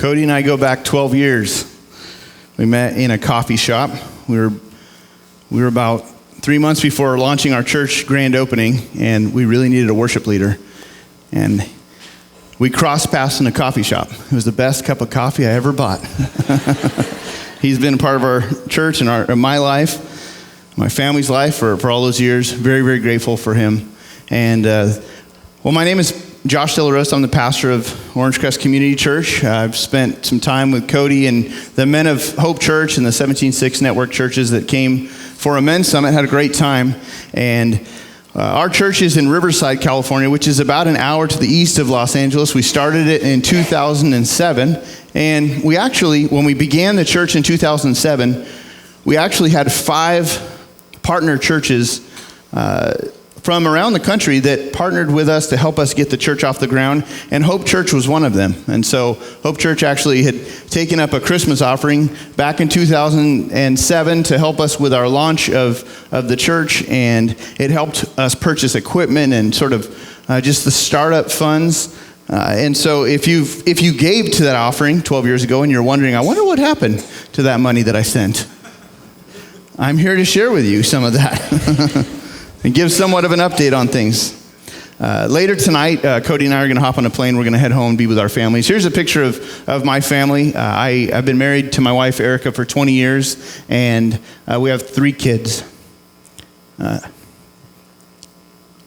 Cody and I go back 12 years. We met in a coffee shop. We were about 3 months before launching our church grand opening, and we really needed a worship leader. And we crossed paths in a coffee shop. It was the best cup of coffee I ever bought. He's been a part of our church and my life, my family's life for all those years. Very, very grateful for him. And my name is Josh De La Rosa. I'm the pastor of Orangecrest Community Church. I've spent some time with Cody and the Men of Hope Church and the 17-6 network churches that came for a men's summit. Had a great time. And our church is in Riverside, California, which is about an hour to the east of Los Angeles. We started it in 2007. And we actually, when we began the church in 2007, we actually had 5 partner churches from around the country that partnered with us to help us get the church off the ground, and Hope Church was one of them. And so Hope Church actually had taken up a Christmas offering back in 2007 to help us with our launch of the church, and it helped us purchase equipment and sort of just the startup funds. And so if you gave to that offering 12 years ago and you're wondering, I wonder what happened to that money that I sent, I'm here to share with you some of that. And give somewhat of an update on things. Later tonight, Cody and I are going to hop on a plane. We're going to head home and be with our families. Here's a picture of my family. I've been married to my wife, Erica, for 20 years, and we have 3 kids. I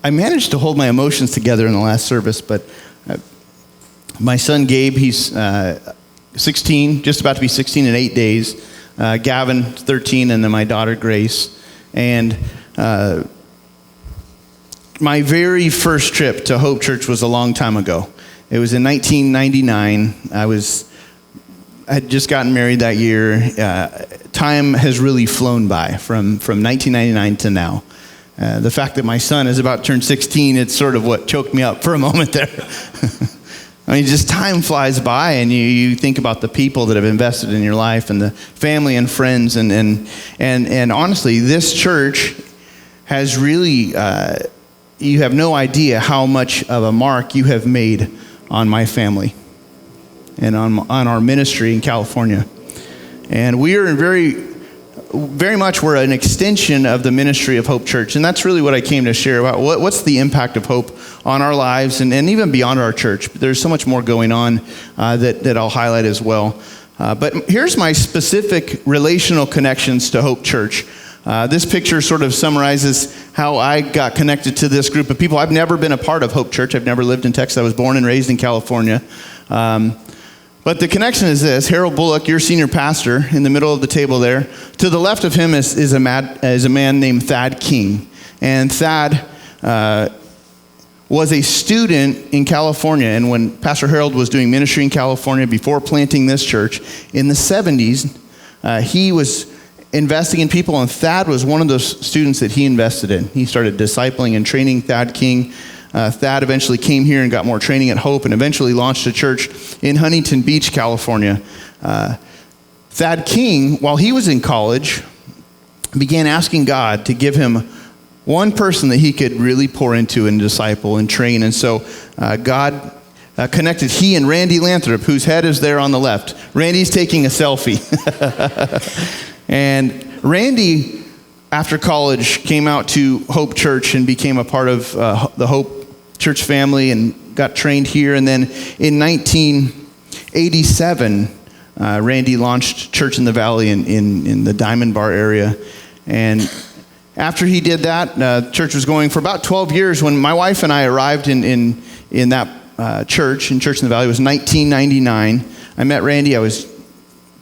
managed to hold my emotions together in the last service, but my son, Gabe, he's 16, just about to be 16 in 8 days. Gavin, 13, and then my daughter, Grace. And my very first trip to Hope Church was a long time ago. It was in 1999. I had just gotten married that year. Time has really flown by from 1999 to now. The fact that my son is about to turn 16, it's sort of what choked me up for a moment there. I mean, just time flies by, and you think about the people that have invested in your life and the family and friends, and honestly, this church has really. You have no idea how much of a mark you have made on my family and on our ministry in California. And we are very much we're an extension of the ministry of Hope Church. And that's really what I came to share about. What's the impact of hope on our lives and even beyond our church. There's so much more going on that I'll highlight as well. But here's my specific relational connections to Hope Church. This picture sort of summarizes how I got connected to this group of people. I've never been a part of Hope Church. I've never lived in Texas. I was born and raised in California. But the connection is this. Harold Bullock, your senior pastor, in the middle of the table there. To the left of him is a man named Thad King. And Thad was a student in California. And when Pastor Harold was doing ministry in California before planting this church, in the 70s, he was investing in people, and Thad was one of those students that he invested in. He started discipling and training Thad King. Thad eventually came here and got more training at Hope and eventually launched a church in Huntington Beach, California. Thad King, while he was in college, began asking God to give him one person that he could really pour into and disciple and train. And so God connected he and Randy Lathrop, whose head is there on the left. Randy's taking a selfie. And Randy, after college, came out to Hope Church and became a part of the Hope Church family and got trained here. And then in 1987, Randy launched Church in the Valley in the Diamond Bar area. And after he did that, church was going for about 12 years. When my wife and I arrived in that church in the Valley, it was 1999. I met Randy. I was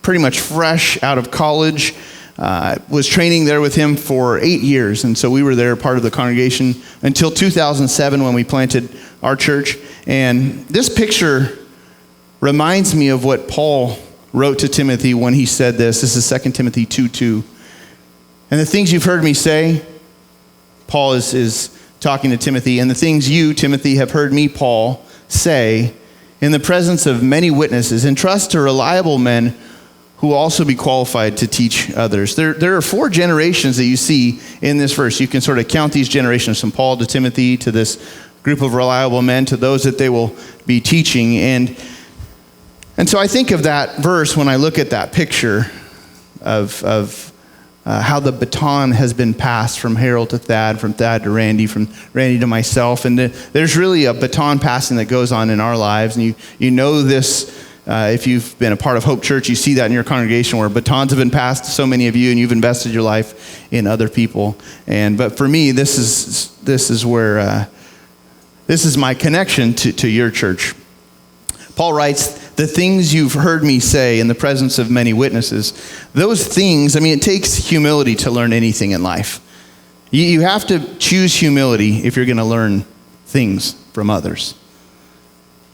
pretty much fresh out of college, was training there with him for 8 years. And so we were there, part of the congregation, until 2007 when we planted our church. And this picture reminds me of what Paul wrote to Timothy when he said this. This is 2 Timothy 2:2. And the things you've heard me say, Paul is talking to Timothy, and the things you, Timothy, have heard me, Paul, say in the presence of many witnesses, entrust to reliable men who will also be qualified to teach others. There are 4 generations that you see in this verse. You can sort of count these generations from Paul to Timothy to this group of reliable men to those that they will be teaching. And And so I think of that verse when I look at that picture of how the baton has been passed from Harold to Thad, from Thad to Randy, from Randy to myself. And there's really a baton passing that goes on in our lives. And you know this, if you've been a part of Hope Church, you see that in your congregation where batons have been passed to so many of you, and you've invested your life in other people. But for me, this is where this is my connection to your church. Paul writes, the things you've heard me say in the presence of many witnesses, those things, it takes humility to learn anything in life. You have to choose humility if you're going to learn things from others.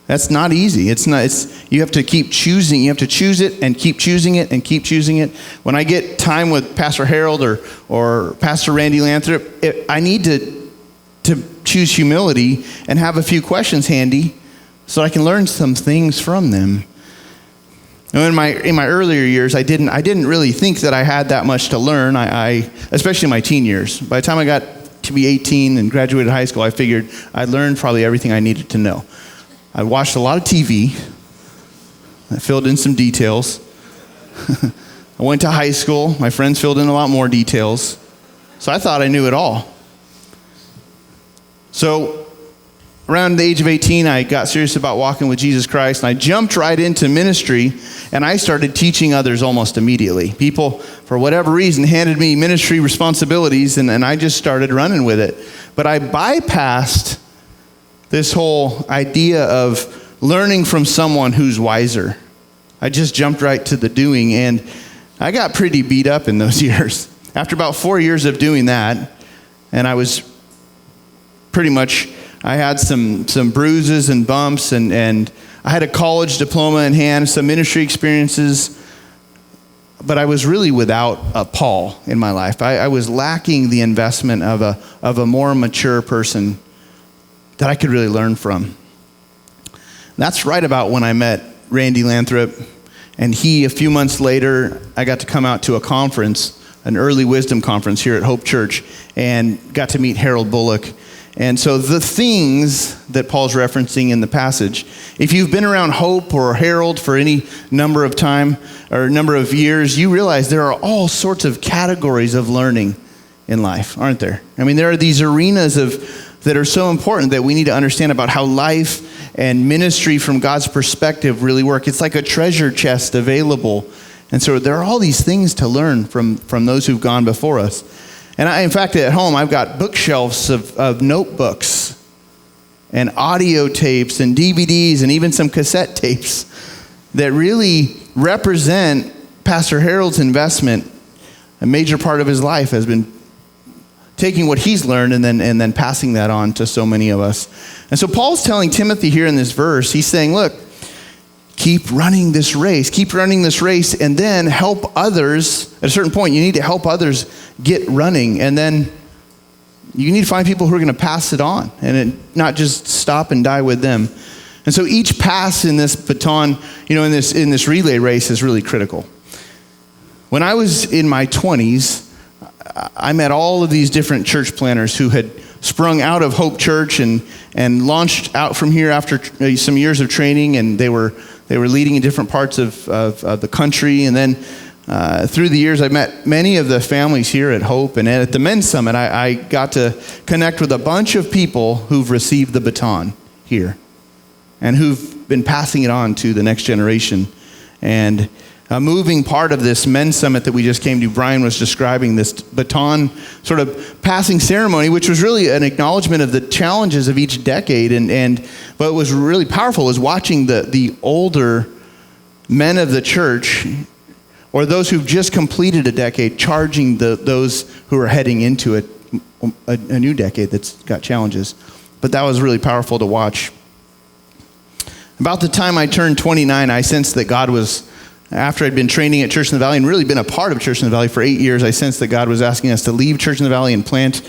That's not easy. You have to keep choosing. You have to choose it and keep choosing it and keep choosing it. When I get time with Pastor Harold or Pastor Randy Lathrop, I need to choose humility and have a few questions handy so I can learn some things from them. In my earlier years, I didn't really think that I had that much to learn. I especially in my teen years. By the time I got to be 18 and graduated high school, I figured I'd learned probably everything I needed to know. I watched a lot of TV. I filled in some details. I went to high school. My friends filled in a lot more details. So I thought I knew it all. So around the age of 18, I got serious about walking with Jesus Christ, and I jumped right into ministry, and I started teaching others almost immediately. People, for whatever reason, handed me ministry responsibilities, and I just started running with it. But I bypassed this whole idea of learning from someone who's wiser. I just jumped right to the doing, and I got pretty beat up in those years. After about 4 years of doing that, and I was pretty much, I had some bruises and bumps, and I had a college diploma in hand, some ministry experiences, but I was really without a Paul in my life. I was lacking the investment of a more mature person that I could really learn from. That's right about when I met Randy Lathrop, and a few months later, I got to come out to a conference, an early wisdom conference here at Hope Church, and got to meet Harold Bullock. And so the things that Paul's referencing in the passage, if you've been around Hope or Harold for any number of time or number of years, you realize there are all sorts of categories of learning in life, aren't there? There are these arenas that are so important that we need to understand about how life and ministry from God's perspective really work. It's like a treasure chest available. And so there are all these things to learn from those who've gone before us. And in fact, at home, I've got bookshelves of notebooks and audio tapes and DVDs and even some cassette tapes that really represent Pastor Harold's investment. A major part of his life has been taking what he's learned and then passing that on to so many of us. And so Paul's telling Timothy here in this verse, he's saying, look, keep running this race, and then help others. At a certain point, you need to help others get running, and then you need to find people who are going to pass it on, and not just stop and die with them. And so each pass in this baton, in this relay race is really critical. When I was in my 20s, I met all of these different church planners who had sprung out of Hope Church and launched out from here after some years of training, and they were leading in different parts of the country. And then through the years, I met many of the families here at Hope, and at the Men's Summit, I got to connect with a bunch of people who've received the baton here and who've been passing it on to the next generation. And a moving part of this Men's Summit that we just came to, Brian was describing this baton sort of passing ceremony, which was really an acknowledgement of the challenges of each decade. But what was really powerful was watching the older men of the church, or those who've just completed a decade, charging those who are heading into a new decade that's got challenges. But that was really powerful to watch. About the time I turned 29, I sensed that God was, after I'd been training at Church in the Valley and really been a part of Church in the Valley for 8 years, I sensed that God was asking us to leave Church in the Valley and plant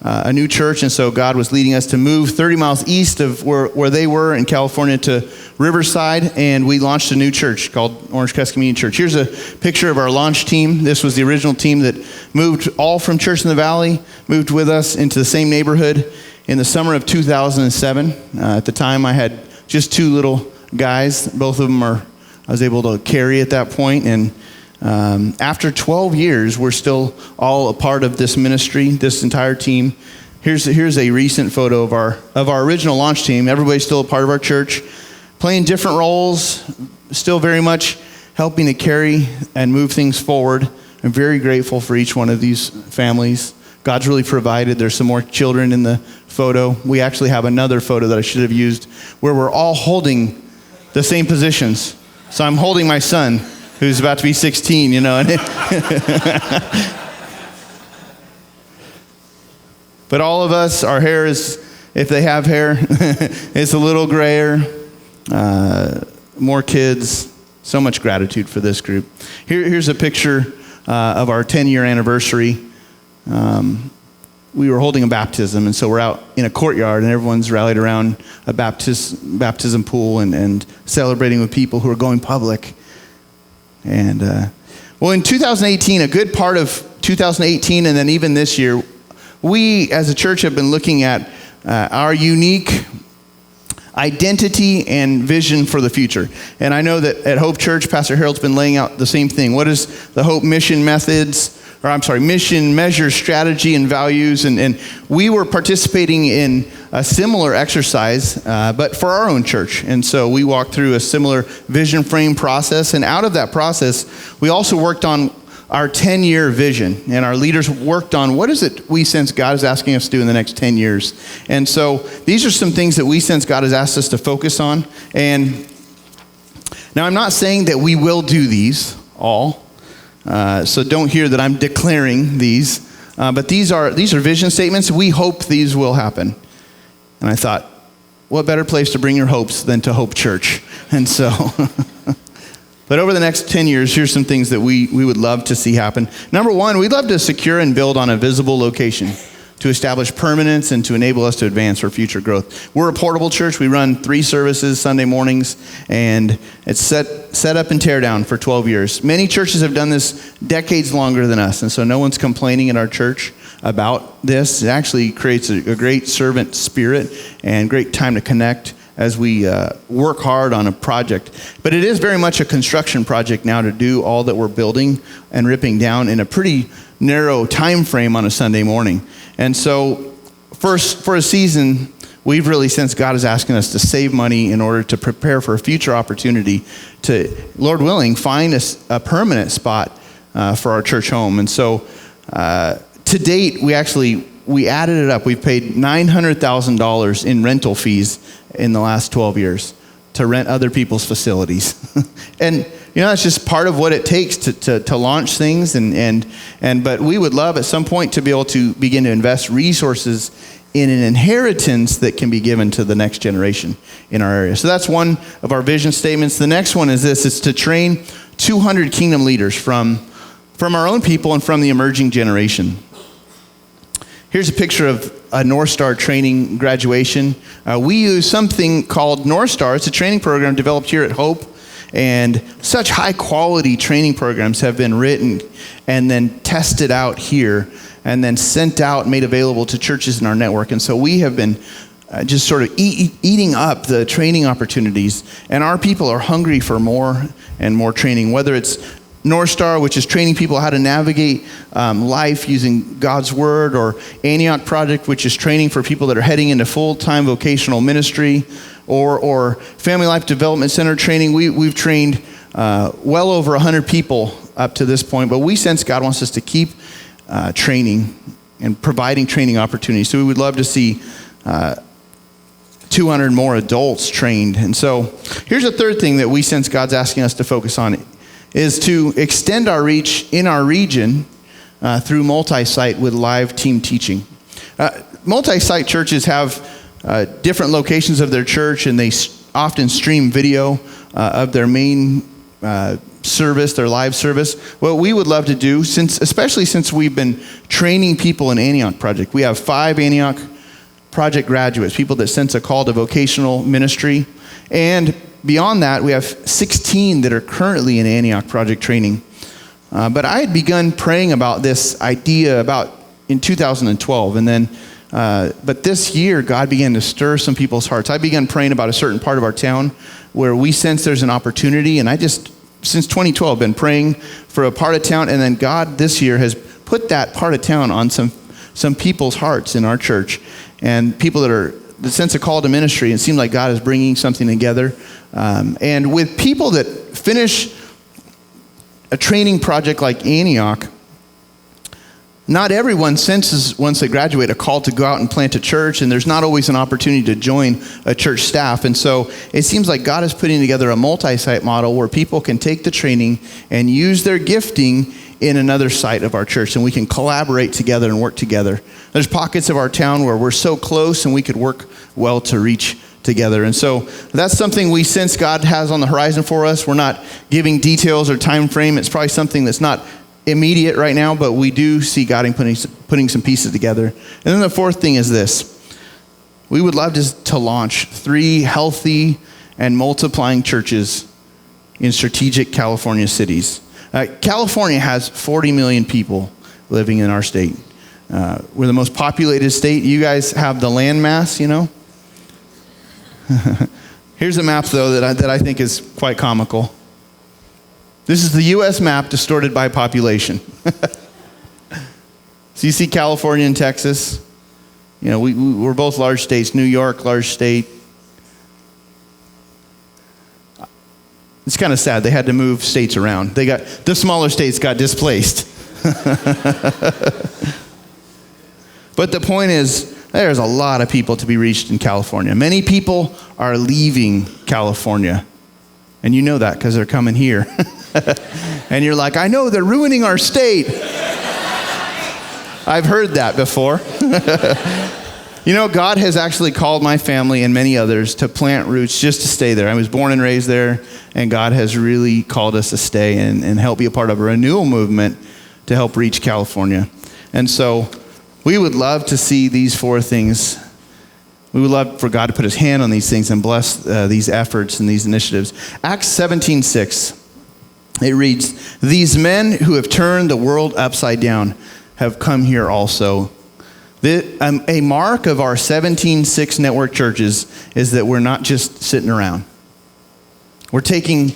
a new church. And so God was leading us to move 30 miles east of where they were in California to Riverside. And we launched a new church called Orangecrest Community Church. Here's a picture of our launch team. This was the original team that moved all from Church in the Valley, moved with us into the same neighborhood in the summer of 2007. At the time, I had just two little guys. Both of them are I was able to carry at that point. And after 12 years, we're still all a part of this ministry, this entire team. Here's a recent photo of our original launch team. Everybody's still a part of our church, playing different roles, still very much helping to carry and move things forward. I'm very grateful for each one of these families. God's really provided. There's some more children in the photo. We actually have another photo that I should have used where we're all holding the same positions. So I'm holding my son, who's about to be 16, you know. But all of us, our hair is, if they have hair, it's a little grayer. More kids. So much gratitude for this group. Here's a picture of our 10-year anniversary. We were holding a baptism, and so we're out in a courtyard, and everyone's rallied around a baptism pool and celebrating with people who are going public. And well, in 2018, a good part of 2018, and then even this year, we as a church have been looking at our unique identity and vision for the future. And I know that at Hope Church, Pastor Harold's been laying out the same thing. What is the Hope mission measure, strategy, and values? And we were participating in a similar exercise, but for our own church. And so we walked through a similar vision frame process. And out of that process, we also worked on our 10-year vision, and our leaders worked on what is it we sense God is asking us to do in the next 10 years. And so these are some things that we sense God has asked us to focus on. And now I'm not saying that we will do these all, so don't hear that I'm declaring these, but these are vision statements. We hope these will happen. And I thought, what better place to bring your hopes than to Hope Church? And so... But over the next 10 years, here's some things that we would love to see happen. Number one, we'd love to secure and build on a visible location to establish permanence and to enable us to advance for future growth. We're a portable church. We run 3 services Sunday mornings, and it's set up and tear down for 12 years. Many churches have done this decades longer than us, and so no one's complaining in our church about this. It actually creates a great servant spirit and great time to connect as we work hard on a project. But it is very much a construction project now to do all that we're building and ripping down in a pretty narrow time frame on a Sunday morning. And so for a season, we've really sensed God is asking us to save money in order to prepare for a future opportunity to, Lord willing, find a permanent spot for our church home. And so to date, we added it up. We've paid $900,000 in rental fees in the last 12 years to rent other people's facilities. And that's just part of what it takes to launch things. But we would love at some point to be able to begin to invest resources in an inheritance that can be given to the next generation in our area. So that's one of our vision statements. The next one is this: it's to train 200 kingdom leaders from our own people and from the emerging generation. Here's a picture of a North Star training graduation. We use something called North Star. It's a training program developed here at Hope, and such high quality training programs have been written and then tested out here and then sent out, made available to churches in our network. And so we have been just sort of eating up the training opportunities, and our people are hungry for more and more training, whether it's North Star, which is training people how to navigate life using God's Word, or Antioch Project, which is training for people that are heading into full-time vocational ministry, or Family Life Development Center training. We've trained well over 100 people up to this point, but we sense God wants us to keep training and providing training opportunities. So we would love to see 200 more adults trained. And so here's a third thing that we sense God's asking us to focus on, is to extend our reach in our region through multi-site with live team teaching. Multi-site churches have different locations of their church, and they often stream video of their main service, their live service. What we would love to do, especially since we've been training people in Antioch Project, we have 5 Antioch Project graduates, people that sense a call to vocational ministry, and beyond that, we have 16 that are currently in Antioch Project training. But I had begun praying about this idea in 2012, and then But this year, God began to stir some people's hearts. I began praying about a certain part of our town where we sense there's an opportunity. And since 2012, been praying for a part of town. And then God this year has put that part of town on some people's hearts in our church. And people that sense a call to ministry. It seems like God is bringing something together. And with people that finish a training project like Antioch, not everyone senses once they graduate a call to go out and plant a church, and there's not always an opportunity to join a church staff. And so it seems like God is putting together a multi-site model where people can take the training and use their gifting in another site of our church, and we can collaborate together and work together. There's pockets of our town where we're so close and we could work well to reach together. And so that's something we sense God has on the horizon for us. We're not giving details or time frame. It's probably something that's not immediate right now, but we do see God putting some pieces together. And then the fourth thing is this. We would love to launch 3 healthy and multiplying churches in strategic California cities. California has 40 million people living in our state. We're the most populated state. You guys have the land mass, you know? Here's a map, though, that I think is quite comical. This is the U.S. map distorted by population. So you see California and Texas. You know, we're both large states. New York, large state. It's kind of sad. They had to move states around. The smaller states got displaced. But the point is, there's a lot of people to be reached in California. Many people are leaving California. And you know that because they're coming here. And you're like, I know, they're ruining our state. I've heard that before. You know, God has actually called my family and many others to plant roots just to stay there. I was born and raised there, and God has really called us to stay and help be a part of a renewal movement to help reach California. And so we would love to see these 4 things. We would love for God to put his hand on these things and bless these efforts and these initiatives. Acts 17:6, it reads, "These men who have turned the world upside down have come here also." A mark of our 17:6 network churches is that we're not just sitting around. We're taking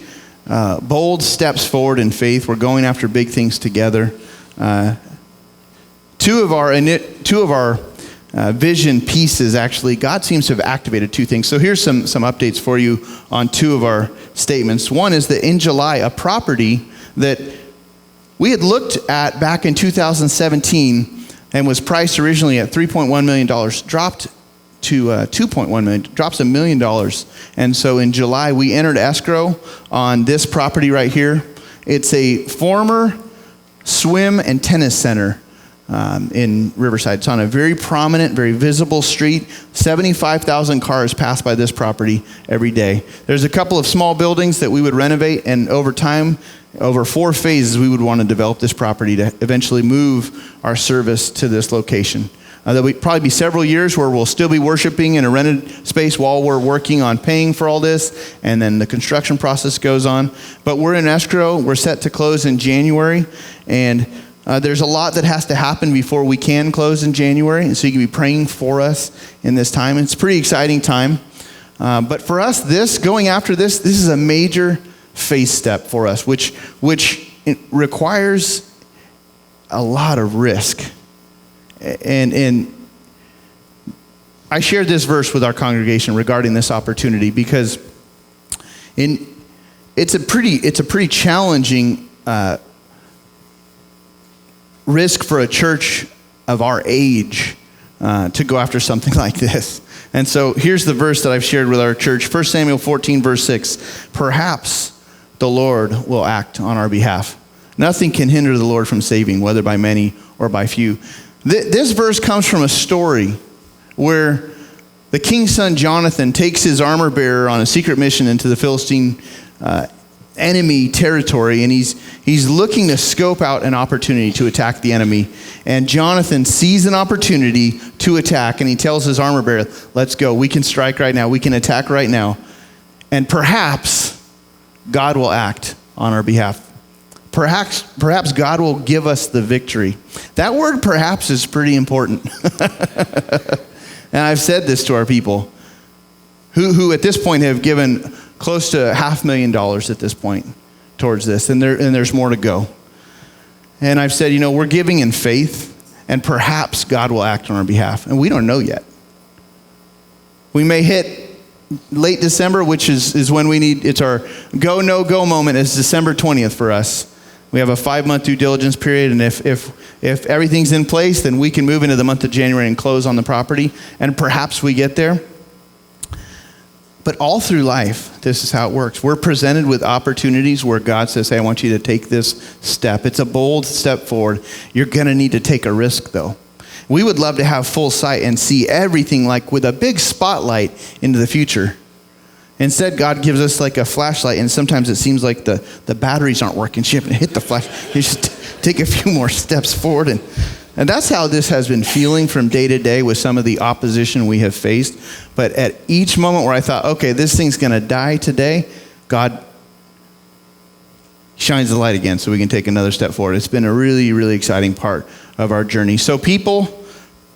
bold steps forward in faith. We're going after big things together. Two of our vision pieces, actually, God seems to have activated 2 things. So here's some updates for you on 2 of our statements. One is that in July, a property that we had looked at back in 2017 and was priced originally at $3.1 million, dropped to $2.1 million, drops $1 million. And so in July, we entered escrow on this property right here. It's a former swim and tennis center in Riverside. It's on a very prominent, very visible street. 75,000 cars pass by this property every day. There's a couple of small buildings that we would renovate, and over time, over 4 phases, we would want to develop this property to eventually move our service to this location. There'll probably be several years where we'll still be worshiping in a rented space while we're working on paying for all this, and then the construction process goes on. But we're in escrow. We're set to close in January, and there's a lot that has to happen before we can close in January, and so you can be praying for us in this time. It's a pretty exciting time. But for us, going after this is a major faith step for us, which requires a lot of risk. And I shared this verse with our congregation regarding this opportunity because it's a pretty challenging risk for a church of our age to go after something like this. And so here's the verse that I've shared with our church, 1 Samuel 14, verse 6. "Perhaps the Lord will act on our behalf. Nothing can hinder the Lord from saving, whether by many or by few." This verse comes from a story where the king's son Jonathan takes his armor bearer on a secret mission into the Philistine enemy territory, and he's looking to scope out an opportunity to attack the enemy. And Jonathan sees an opportunity to attack, and he tells his armor bearer, "Let's go. We can strike right now. We can attack right now. And perhaps God will act on our behalf. perhaps God will give us the victory. That word perhaps is pretty important. And I've said this to our people who at this point have given close to $500,000 at this point towards this, and there's more to go. And I've said, we're giving in faith, and perhaps God will act on our behalf, and we don't know yet. We may hit late December, which is when we need, it's our go, no go moment. It's December 20th for us. We have a 5-month due diligence period, and if everything's in place, then we can move into the month of January and close on the property, and perhaps we get there. But all through life, this is how it works. We're presented with opportunities where God says, hey, I want you to take this step. It's a bold step forward. You're going to need to take a risk, though. We would love to have full sight and see everything like with a big spotlight into the future. Instead, God gives us like a flashlight, and sometimes it seems like the batteries aren't working. So you have to hit the flash. You just take a few more steps forward. And that's how this has been feeling from day to day with some of the opposition we have faced. But at each moment where I thought, okay, this thing's going to die today, God shines the light again so we can take another step forward. It's been a really, really exciting part of our journey. So people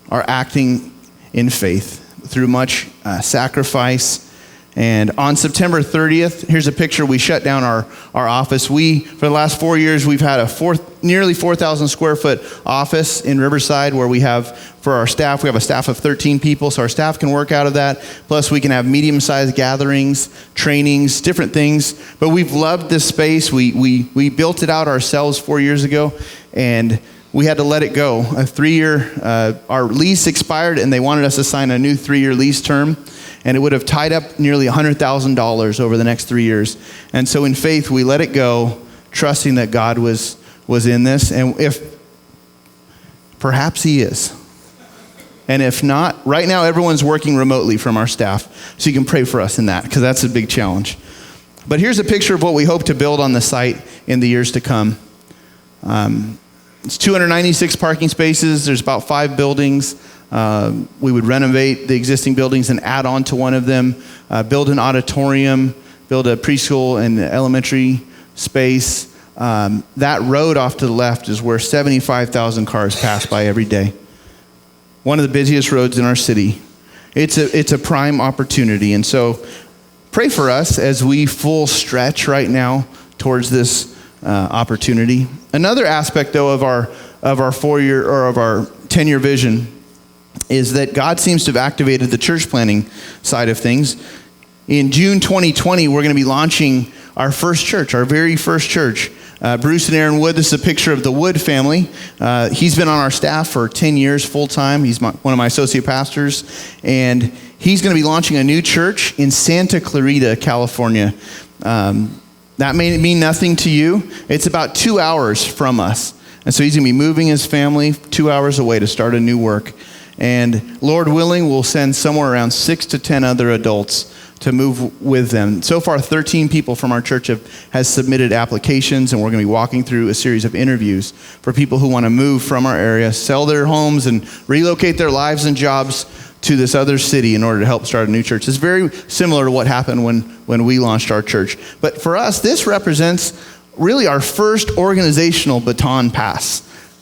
are acting in faith through much sacrifice. And on September 30th, here's a picture. We shut down our office. For the last 4 years, we've had a nearly 4,000 square foot office in Riverside where we have, for our staff, we have a staff of 13 people, so our staff can work out of that. Plus, we can have medium-sized gatherings, trainings, different things. But we've loved this space. We built it out ourselves 4 years ago, and we had to let it go. Our lease expired, and they wanted us to sign a new 3-year lease term. And it would have tied up nearly $100,000 over the next 3 years. And so in faith, we let it go, trusting that God was in this. And if perhaps he is. And if not, right now everyone's working remotely from our staff. So you can pray for us in that, because that's a big challenge. But here's a picture of what we hope to build on the site in the years to come. It's 296 parking spaces. There's about 5 buildings. We would renovate the existing buildings and add on to one of them, build an auditorium, build a preschool and elementary space. That road off to the left is where 75,000 cars pass by every day. One of the busiest roads in our city. It's a prime opportunity. And so pray for us as we full stretch right now towards this opportunity. Another aspect, though, of our 4-year or of our 10-year vision is that God seems to have activated the church planning side of things. In June 2020, we're going to be launching our first church, our very first church. Bruce and Aaron Wood, this is a picture of the Wood family. He's been on our staff for 10 years full-time. He's one of my associate pastors. And he's going to be launching a new church in Santa Clarita, California. That may mean nothing to you. It's about 2 hours from us. And so he's going to be moving his family 2 hours away to start a new work. And Lord willing, we'll send somewhere around 6 to 10 other adults to move with them. So far, 13 people from our church has submitted applications, and we're going to be walking through a series of interviews for people who want to move from our area, sell their homes, and relocate their lives and jobs to this other city in order to help start a new church. It's very similar to what happened when we launched our church. But for us, this represents really our first organizational baton pass.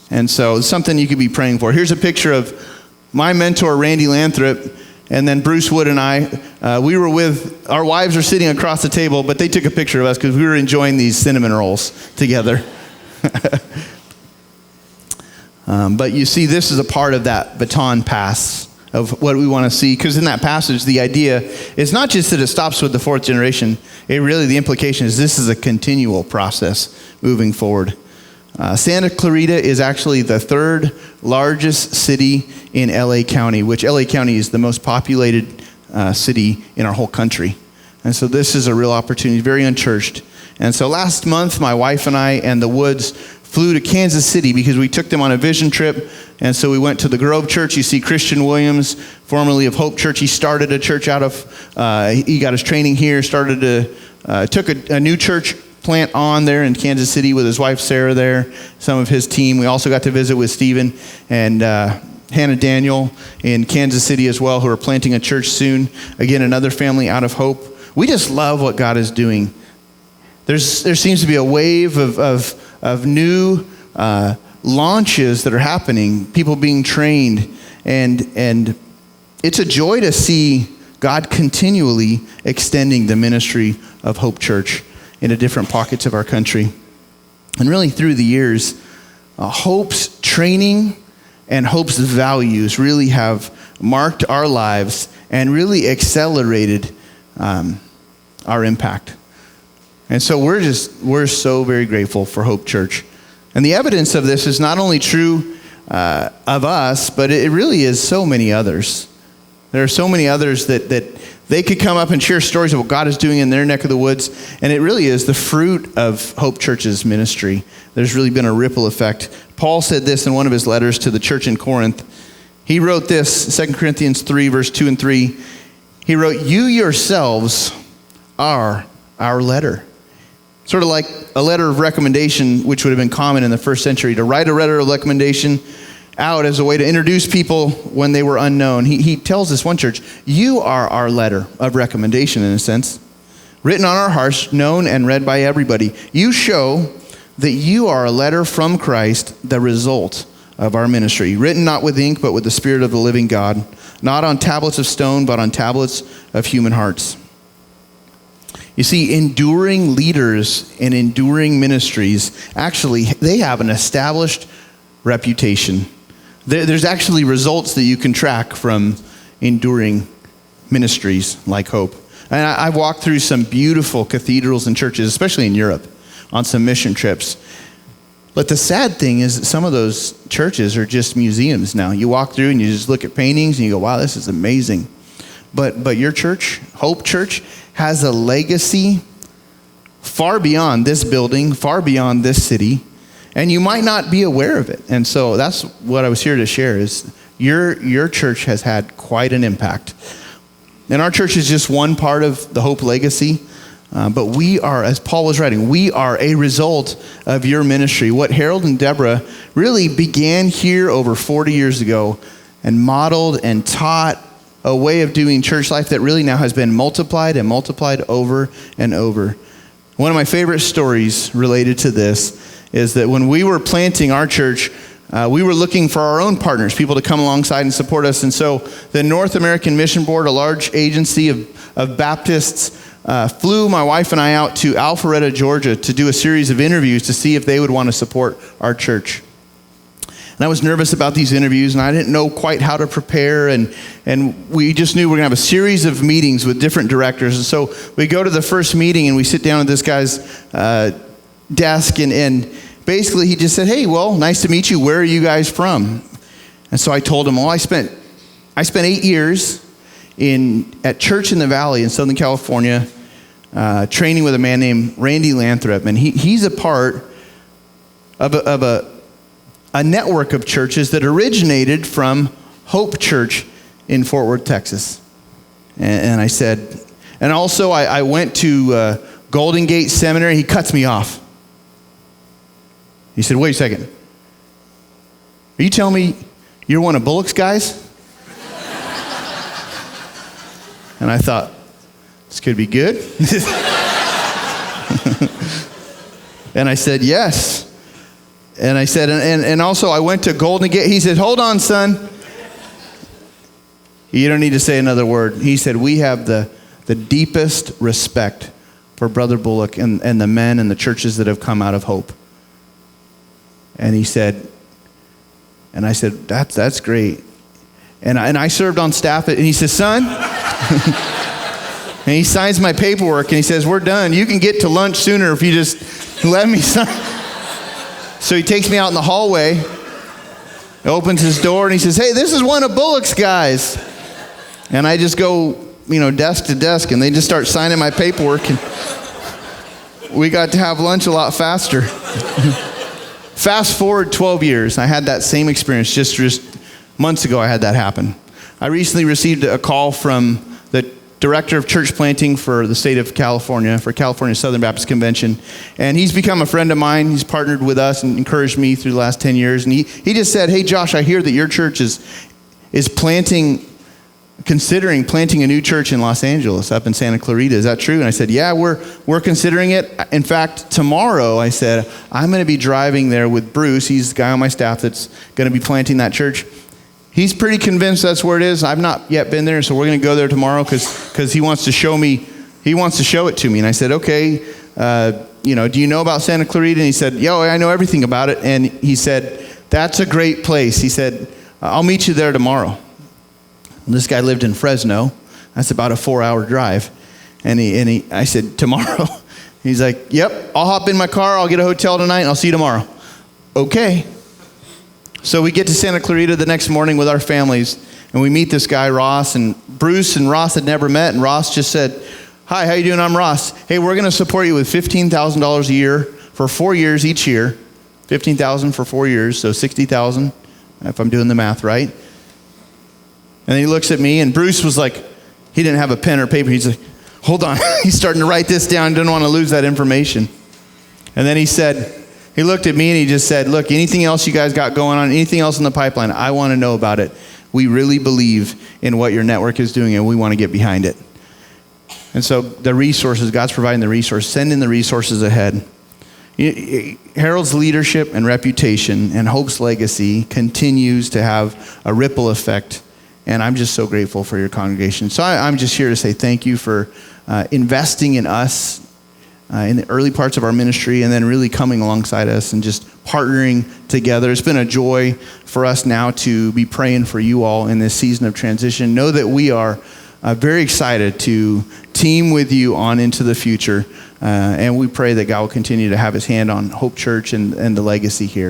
And so it's something you could be praying for. Here's a picture of my mentor, Randy Lathrop, and then Bruce Wood and I, we were with, our wives are sitting across the table, but they took a picture of us because we were enjoying these cinnamon rolls together. But you see, this is a part of that baton pass of what we want to see. Because in that passage, the idea is not just that it stops with the 4th generation. The implication is this is a continual process moving forward. Santa Clarita is actually the 3rd largest city in LA County, which LA County is the most populated city in our whole country. And so this is a real opportunity, very unchurched. And so last month, my wife and I and the Woods flew to Kansas City because we took them on a vision trip. And so we went to the Grove Church. You see Christian Williams, formerly of Hope Church. He started a church out of, he got his training here, took a new church plant on there in Kansas City with his wife Sarah there, some of his team. We also got to visit with Stephen and Hannah Daniel in Kansas City as well, who are planting a church soon. Again, another family out of Hope. We just love what God is doing. There seems to be a wave of of new launches that are happening, people being trained, and it's a joy to see God continually extending the ministry of Hope Church into different pockets of our country. And really through the years, Hope's training and Hope's values really have marked our lives and really accelerated our impact. And so we're so very grateful for Hope Church. And the evidence of this is not only true of us, but it really is so many others. There are so many others that they could come up and share stories of what God is doing in their neck of the woods. And it really is the fruit of Hope Church's ministry. There's really been a ripple effect. Paul said this in one of his letters to the church in Corinth. He wrote this, 2 Corinthians 3, verse 2 and 3. He wrote, "You yourselves are our letter." Sort of like a letter of recommendation, which would have been common in the first century, to write a letter of recommendation out as a way to introduce people when they were unknown. He tells this one church, you are our letter of recommendation in a sense, written on our hearts, known and read by everybody. You show that you are a letter from Christ, the result of our ministry, written not with ink, but with the Spirit of the living God, not on tablets of stone, but on tablets of human hearts. You see, enduring leaders and enduring ministries, actually, they have an established reputation. There's actually results that you can track from enduring ministries like Hope. And I've walked through some beautiful cathedrals and churches, especially in Europe, on some mission trips. But the sad thing is that some of those churches are just museums now. You walk through and you just look at paintings and you go, wow, this is amazing. But your church, Hope Church, has a legacy far beyond this building, far beyond this city, and you might not be aware of it. And so that's what I was here to share is your church has had quite an impact. And our church is just one part of the Hope legacy, but we are, as Paul was writing, we are a result of your ministry. What Harold and Deborah really began here over 40 years ago and modeled and taught a way of doing church life that really now has been multiplied and multiplied over and over. One of my favorite stories related to this is that when we were planting our church, we were looking for our own partners, people to come alongside and support us. And so the North American Mission Board, a large agency of Baptists, flew my wife and I out to Alpharetta, Georgia to do a series of interviews to see if they would want to support our church. And I was nervous about these interviews, and I didn't know quite how to prepare, and we just knew we were going to have a series of meetings with different directors. And so we go to the first meeting, and we sit down at this guy's desk, and basically he just said, hey, well, nice to meet you. Where are you guys from? And so I told him, well, I spent 8 years at Church in the Valley in Southern California, training with a man named Randy Lathrop, and he's a part of a network of churches that originated from Hope Church in Fort Worth, Texas. And I said, and also I went to Golden Gate Seminary. He cuts me off. He said, wait a second. Are you telling me you're one of Bullock's guys? And I thought, this could be good. And I said, yes. And I said, and also I went to Golden Gate. He said, hold on, son. You don't need to say another word. He said, we have the deepest respect for Brother Bullock and the men and the churches that have come out of Hope. And he said, and I said, that's great. And I served on staff, and he says, son, and he signs my paperwork, and he says, we're done. You can get to lunch sooner if you just let me sign. So he takes me out in the hallway, opens his door, and he says, hey, this is one of Bullock's guys. And I just go, desk to desk, and they just start signing my paperwork, and we got to have lunch a lot faster. Fast forward 12 years, I had that same experience. Just months ago, I had that happen. I recently received a call from the director of church planting for the state of California, for California Southern Baptist Convention. And he's become a friend of mine. He's partnered with us and encouraged me through the last 10 years. And he just said, hey, Josh, I hear that your church is planting considering planting a new church in Los Angeles, up in Santa Clarita. Is that true? And I said, yeah, we're considering it. In fact, tomorrow, I said, I'm going to be driving there with Bruce. He's the guy on my staff that's going to be planting that church. He's pretty convinced that's where it is. I've not yet been there, so we're going to go there tomorrow because he wants to show me. He wants to show it to me. And I said, okay, do you know about Santa Clarita? And he said, yo, I know everything about it. And he said, that's a great place. He said, I'll meet you there tomorrow. And this guy lived in Fresno. That's about a 4-hour drive. And I said, tomorrow? He's like, yep, I'll hop in my car. I'll get a hotel tonight and I'll see you tomorrow. Okay. So we get to Santa Clarita the next morning with our families and we meet this guy, Ross, and Bruce and Ross had never met. And Ross just said, hi, how you doing? I'm Ross. Hey, we're going to support you with $15,000 a year for 4 years each year. $15,000 for 4 years, so $60,000, if I'm doing the math right. And he looks at me, and Bruce was like, he didn't have a pen or paper. He's like, hold on. He's starting to write this down. Didn't want to lose that information. And then he looked at me and he just said, look, anything else you guys got going on, anything else in the pipeline, I want to know about it. We really believe in what your network is doing, and we want to get behind it. And so the resources, God's providing the resources, sending the resources ahead. Harold's leadership and reputation and Hope's legacy continues to have a ripple effect. And I'm just so grateful for your congregation. So I'm just here to say thank you for investing in us in the early parts of our ministry and then really coming alongside us and just partnering together. It's been a joy for us now to be praying for you all in this season of transition. Know that we are very excited to team with you on into the future. And we pray that God will continue to have his hand on Hope Church and the legacy here.